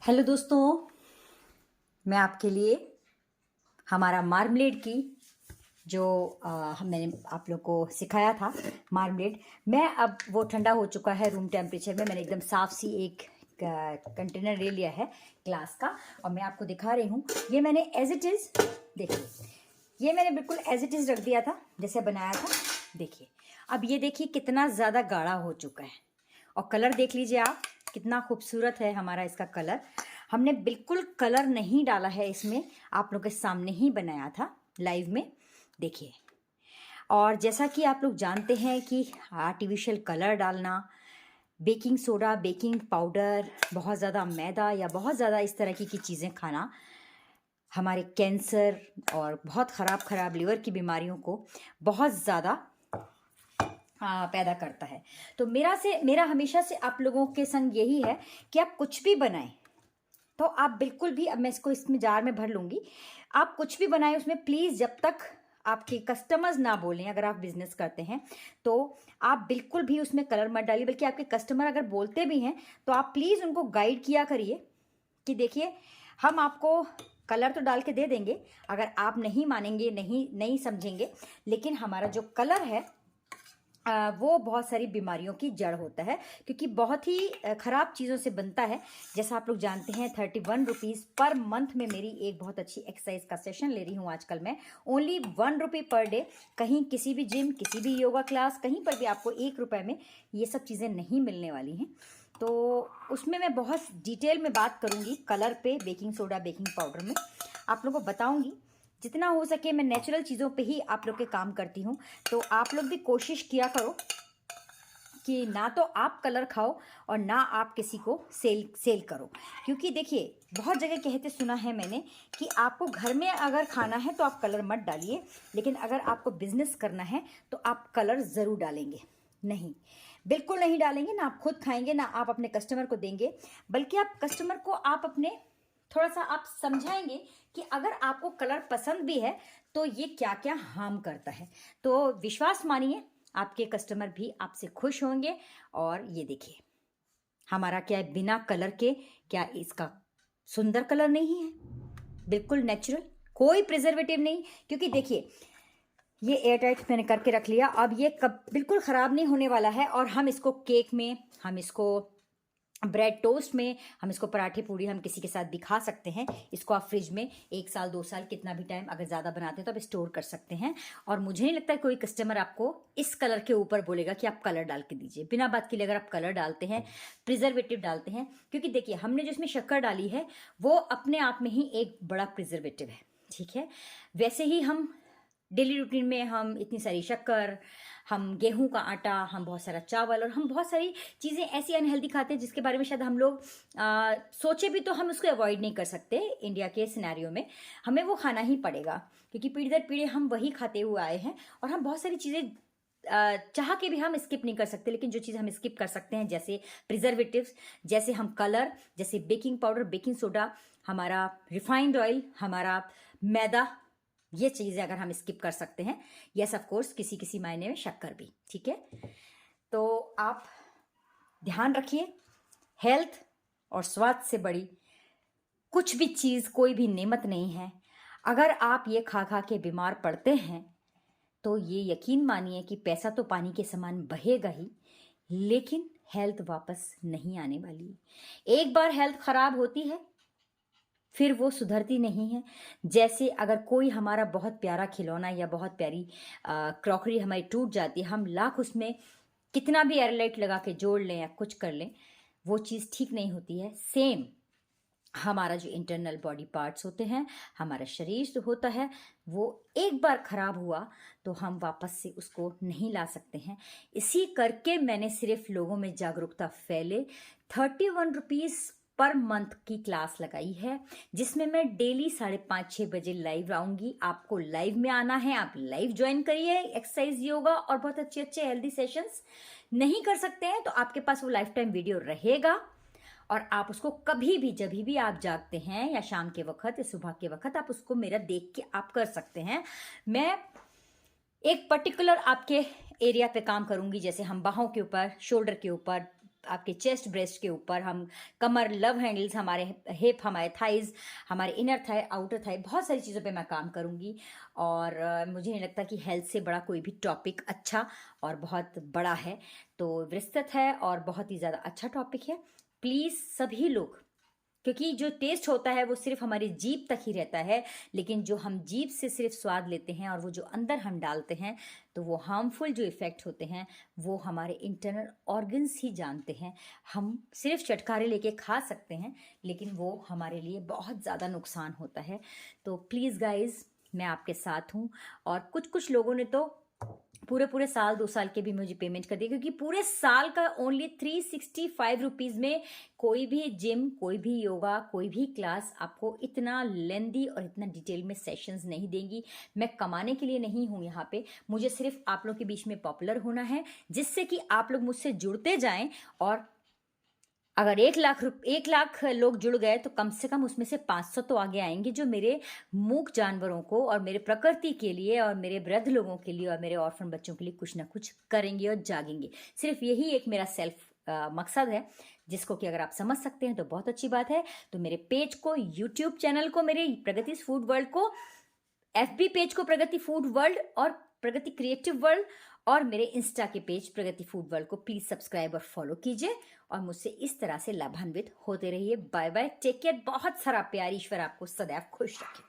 Hello दोस्तों, मैं आपके लिए हमारा मार्मलेड की जो मैंने आप लोग को सिखाया था मार्मलेड। मैं अब वो ठंडा हो चुका है रूम टेम्परेचर में। मैंने एकदम साफ सी एक कंटेनर ले लिया है ग्लास का और मैं आपको दिखा रही हूँ। ये मैंने एज इट इज़, देखिए, ये मैंने बिल्कुल एज इट इज़ रख दिया था जैसे बनाया था। देखिए, अब ये देखिए कितना ज़्यादा गाढ़ा हो चुका है और कलर देख लीजिए आप, कितना खूबसूरत है हमारा इसका कलर। हमने बिल्कुल कलर नहीं डाला है इसमें, आप लोग के सामने ही बनाया था लाइव में, देखिए। और जैसा कि आप लोग जानते हैं कि आर्टिफिशियल कलर डालना, बेकिंग सोडा, बेकिंग पाउडर, बहुत ज़्यादा मैदा या बहुत ज़्यादा इस तरह की चीज़ें खाना हमारे कैंसर और बहुत ख़राब लीवर की बीमारियों को बहुत ज़्यादा पैदा करता है। तो मेरा हमेशा से आप लोगों के संग यही है कि आप कुछ भी बनाएं तो आप बिल्कुल भी, अब मैं इसको इसमें जार में भर लूँगी, आप कुछ भी बनाएं उसमें प्लीज़, जब तक आपके कस्टमर्स ना बोलें, अगर आप बिजनेस करते हैं तो आप बिल्कुल भी उसमें कलर मत डालिए। बल्कि आपके कस्टमर अगर बोलते भी हैं तो आप प्लीज़ उनको गाइड किया करिए कि देखिए, हम आपको कलर तो डाल के दे देंगे, अगर आप नहीं मानेंगे, नहीं समझेंगे, लेकिन हमारा जो कलर है वो बहुत सारी बीमारियों की जड़ होता है, क्योंकि बहुत ही ख़राब चीज़ों से बनता है। जैसा आप लोग जानते हैं, 31 रुपीज़ पर मंथ में मेरी एक बहुत अच्छी एक्सरसाइज का सेशन ले रही हूँ आजकल मैं। ओनली 1 रुपी पर डे। कहीं किसी भी जिम, किसी भी योगा क्लास, कहीं पर भी आपको 1 रुपये में ये सब चीज़ें नहीं मिलने वाली हैं। तो उसमें मैं बहुत डिटेल में बात करूँगी कलर पे, बेकिंग सोडा, बेकिंग पाउडर में आप लोगों को बताऊँगी। जितना हो सके मैं नेचुरल चीज़ों पे ही आप लोग के काम करती हूँ। तो आप लोग भी कोशिश किया करो कि ना तो आप कलर खाओ और ना आप किसी को सेल करो। क्योंकि देखिए, बहुत जगह कहते सुना है मैंने कि आपको घर में अगर खाना है तो आप कलर मत डालिए, लेकिन अगर आपको बिजनेस करना है तो आप कलर ज़रूर डालेंगे। नहीं, बिल्कुल नहीं डालेंगे। ना आप खुद खाएंगे, ना आप अपने कस्टमर को देंगे, बल्कि आप कस्टमर को आप अपने थोड़ा सा आप समझाएंगे कि अगर आपको कलर पसंद भी है तो ये क्या क्या हार्म करता है। तो विश्वास मानिए, आपके कस्टमर भी आपसे खुश होंगे। और ये देखिए, हमारा क्या है, बिना कलर के, क्या इसका सुंदर कलर नहीं है, बिल्कुल नेचुरल, कोई प्रिजर्वेटिव नहीं। क्योंकि देखिए, ये एयर टाइट मैंने करके रख लिया, अब ये कब बिल्कुल ख़राब नहीं होने वाला है। और हम इसको केक में, हम इसको ब्रेड टोस्ट में, हम इसको पराठे पूड़ी हम किसी के साथ भी खा सकते हैं। इसको आप फ्रिज में 1 साल 2 साल, कितना भी टाइम अगर ज़्यादा बनाते हैं तो आप स्टोर कर सकते हैं। और मुझे नहीं लगता कोई कस्टमर आपको इस कलर के ऊपर बोलेगा कि आप कलर डाल के दीजिए। बिना बात के लिए अगर आप कलर डालते हैं, प्रिजर्वेटिव डालते हैं, क्योंकि देखिए हमने जो इसमें शक्कर डाली है वो अपने आप में ही एक बड़ा प्रिजर्वेटिव है, ठीक है। वैसे ही हम डेली रूटीन में हम इतनी सारी शक्कर, हम गेहूं का आटा, हम बहुत सारा चावल और हम बहुत सारी चीज़ें ऐसी अनहेल्दी खाते हैं जिसके बारे में शायद हम लोग सोचे भी तो हम उसको अवॉइड नहीं कर सकते। इंडिया के सिनेरियो में हमें वो खाना ही पड़ेगा, क्योंकि पीढ़ी दर पीढ़ी हम वही खाते हुए आए हैं। और हम बहुत सारी चीज़ें चाह के भी हम स्किप नहीं कर सकते, लेकिन जो चीज़ हम स्किप कर सकते हैं, जैसे प्रिजर्वेटिव्स, जैसे हम कलर, जैसे बेकिंग पाउडर, बेकिंग सोडा, हमारा रिफाइंड ऑयल, हमारा मैदा, ये चीज़ें अगर हम स्किप कर सकते हैं, यस ऑफ कोर्स किसी किसी मायने में शक्कर भी, ठीक है। तो आप ध्यान रखिए, हेल्थ और स्वास्थ्य से बड़ी कुछ भी चीज़, कोई भी नेमत नहीं है। अगर आप ये खा खा के बीमार पड़ते हैं तो ये यकीन मानिए कि पैसा तो पानी के समान बहेगा ही, लेकिन हेल्थ वापस नहीं आने वाली। एक बार हेल्थ खराब होती है फिर वो सुधरती नहीं है। जैसे अगर कोई हमारा बहुत प्यारा खिलौना या बहुत प्यारी क्रॉकरी हमारी टूट जाती है, हम लाख उसमें कितना भी एयरलाइट लगा के जोड़ लें या कुछ कर लें, वो चीज़ ठीक नहीं होती है। सेम हमारा जो इंटरनल बॉडी पार्ट्स होते हैं, हमारा शरीर जो होता है, वो एक बार खराब हुआ तो हम वापस से उसको नहीं ला सकते हैं। इसी करके मैंने सिर्फ लोगों में जागरूकता फैले 31 रुपीज़ पर मंथ की क्लास लगाई है, जिसमें मैं डेली 5:30-6 बजे लाइव आऊँगी। आपको लाइव में आना है, आप लाइव ज्वाइन करिए। एक्सरसाइज, योगा और बहुत अच्छे अच्छे हेल्दी सेशंस नहीं कर सकते हैं तो आपके पास वो लाइफ टाइम वीडियो रहेगा और आप उसको कभी भी, जब भी आप जागते हैं या शाम के वक्त या सुबह के वक्त, आप उसको मेरा देख के आप कर सकते हैं। मैं एक पर्टिकुलर आपके एरिया पे काम करूंगी, जैसे हम बाहों के ऊपर, शोल्डर के ऊपर, आपके चेस्ट ब्रेस्ट के ऊपर, हम कमर, लव हैंडल्स, हमारे हिप, हमारे थाइज, हमारे इनर थाई, आउटर थाई, बहुत सारी चीज़ों पे मैं काम करूँगी। और मुझे नहीं लगता कि हेल्थ से बड़ा कोई भी टॉपिक अच्छा और बहुत बड़ा है। तो विस्तृत है और बहुत ही ज़्यादा अच्छा टॉपिक है। प्लीज़ सभी लोग, क्योंकि जो टेस्ट होता है वो सिर्फ हमारी जीभ तक ही रहता है, लेकिन जो हम जीभ से सिर्फ स्वाद लेते हैं और वो जो अंदर हम डालते हैं, तो वो हार्मफुल जो इफ़ेक्ट होते हैं वो हमारे इंटरनल ऑर्गन्स ही जानते हैं। हम सिर्फ चटखारे लेके खा सकते हैं, लेकिन वो हमारे लिए बहुत ज़्यादा नुकसान होता है। तो प्लीज़ गाइज, मैं आपके साथ हूँ। और कुछ कुछ लोगों ने तो पूरे साल 2 साल के भी मुझे पेमेंट कर दिया, क्योंकि पूरे साल का ओनली 365 रुपीज़ में कोई भी जिम, कोई भी योगा, कोई भी क्लास आपको इतना लेंदी और इतना डिटेल में सेशंस नहीं देंगी। मैं कमाने के लिए नहीं हूँ यहाँ पे, मुझे सिर्फ आप लोग के बीच में पॉपुलर होना है, जिससे कि आप लोग मुझसे जुड़ते जाएं। और अगर 1 लाख लोग जुड़ गए तो कम से कम उसमें से 500 तो आगे आएंगे, जो मेरे मूक जानवरों को और मेरे प्रकृति के लिए और मेरे वृद्ध लोगों के लिए और मेरे ऑर्फन बच्चों के लिए कुछ ना कुछ करेंगे और जागेंगे। सिर्फ यही एक मेरा सेल्फ मकसद है, जिसको कि अगर आप समझ सकते हैं तो बहुत अच्छी बात है। तो मेरे पेज को, यूट्यूब चैनल को, मेरे प्रगति फूड वर्ल्ड को, FB पेज को प्रगति फूड वर्ल्ड और प्रगति क्रिएटिव वर्ल्ड, और मेरे इंस्टा के पेज प्रगति फूड वर्ल्ड को प्लीज सब्सक्राइब और फॉलो कीजिए और मुझसे इस तरह से लाभान्वित होते रहिए। बाय बाय, टेक केयर, बहुत सारा प्यार, ईश्वर आपको सदैव खुश रखे।